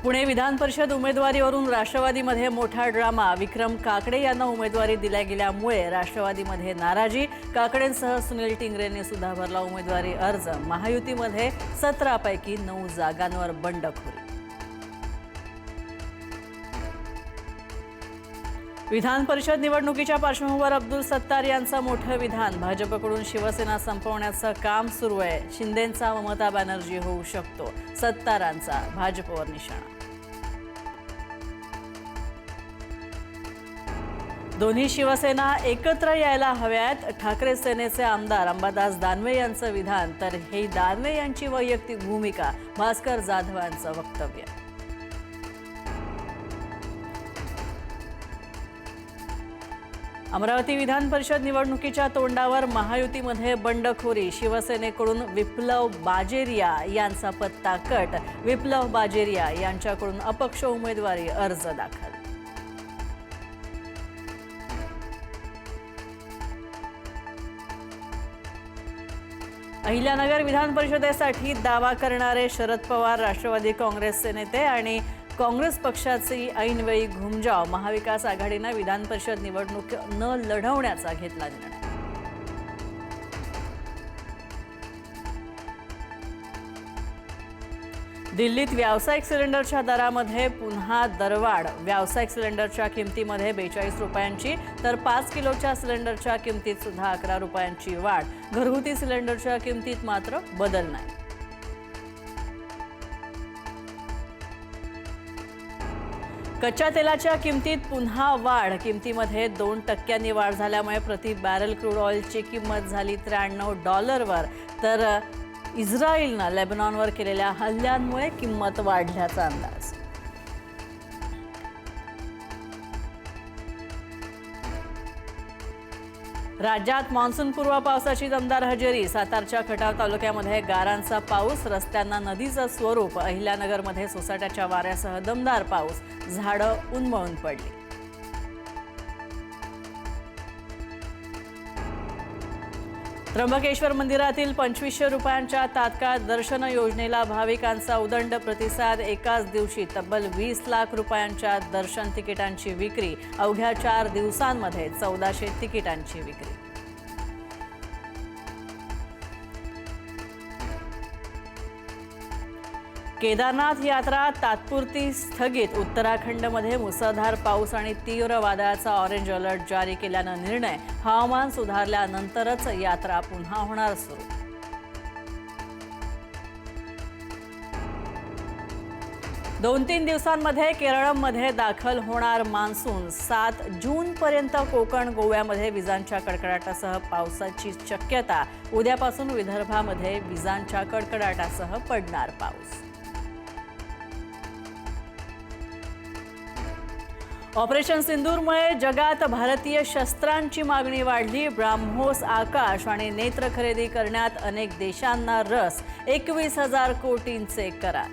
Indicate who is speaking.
Speaker 1: पुणे विधान परिषद उमेदवारीवरून राष्ट्रवादीमध्ये मोठा ड्रामा। विक्रम काकडे यांना उमेदवारी दिल्या गेल्यामुळे राष्ट्रवादीमध्ये नाराजी। काकडेंसह सुनील टिंगरेंनी सुद्धा भरला उमेदवारी अर्ज। महायुतीमध्ये 17 पैकी 9 जागांवर बंडखोरी। विधान परिषद निवडणुकीच्या पार्श्वभूमीवर अब्दुल सत्तार यांचं मोठं विधान। भाजपकडून शिवसेना संपवण्याचं काम सुरू आहे। शिंदेंचा ममता बॅनर्जी होऊ शकतो, सत्तारांचा भाजपवर निशाणा। दोन्ही शिवसेना एकत्र यायला हव्यात, ठाकरे सेनेचे आमदार अंबादास दानवे यांचं विधान। तर हे दानवे यांची वैयक्तिक भूमिका, भास्कर जाधव यांचं वक्तव्य। अमरावती विधान परिषद निवडणुकीच्या तोंडावर महायुतीमध्ये बंडखोरी। शिवसेनेकडून विप्लव बाजेरिया यांचा पत्ता कट। विप्लव बाजेरिया यांच्याकडून अपक्ष उमेदवारी अर्ज दाखल। अहिल्यानगर विधान परिषदेसाठी दावा करणारे शरद पवार, राष्ट्रवादी काँग्रेसचे नेते आणि काँग्रेस पक्षाची ऐनवेळी घुमजाव। महाविकास आघाडीने विधान परिषद निवडणूक न लढवण्याचा घेतला निर्णय। दिल्लीत व्यावसायिक सिलेंडरच्या दरामध्ये पुन्हा दरवाढ। व्यावसायिक सिलेंडरच्या किमतीमध्ये 42 रुपयांची तर 5 किलोच्या सिलेंडरच्या किमतीत सुद्धा 11 रुपयांची वाढ। घरगुती सिलेंडरच्या किमतीत मात्र बदल नाही। कच्च्या तेलाच्या किमतीत पुन्हा वाढ। किमतीमध्ये 2% वाढ झाल्यामुळे प्रति बॅरल क्रूड ऑइलची किंमत झाली $93 तर इस्रायलनं लेबनॉनवर केलेल्या हल्ल्यांमुळे किंमत वाढल्याचा अंदाज। राज्यात मान्सूनपूर्व पावसाची दमदार हजेरी। सातारच्या खटाव तालुक्यामध्ये गारांचा पाऊस, रस्त्यांना नदीचं स्वरूप। अहिल्यानगरमध्ये सोसाट्याच्या वाऱ्यासह दमदार पाऊस, झाडं उन्मळून पडली। त्र्यंबकेश्वर मंदिरातील 2500 रुपयांच्या तात्काळ दर्शन योजनेला भाविकांचा उदंड प्रतिसाद। एकाच दिवशी तब्बल 20 लाख रुपयांच्या दर्शन तिकिटांची विक्री। अवघ्या 4 दिवसांमध्ये 1400 तिकिटांची विक्री। केदारनाथ यात्रा तात्पुरती स्थगित। उत्तराखंडमध्ये मुसळधार पाऊस आणि तीव्र वादळाचा ऑरेंज अलर्ट जारी केल्यानं निर्णय। हवामान सुधारल्यानंतरच यात्रा पुन्हा होणार सुरू। दोन 3 दिवसांमध्ये केरळमध्ये दाखल होणार मान्सून। 7 जूनपर्यंत कोकण गोव्यामध्ये विजांच्या कडकडाटासह पावसाची शक्यता। उद्यापासून विदर्भामध्ये विजांच्या कडकडाटासह पडणार पाऊस। ऑपरेशन सिंदूरमुळे जगात भारतीय शस्त्रांची मागणी वाढली। ब्राह्मोस, आकाश आणि नेत्र खरेदी करण्यात अनेक देशांना रस। 21,000 कोटींचे करार।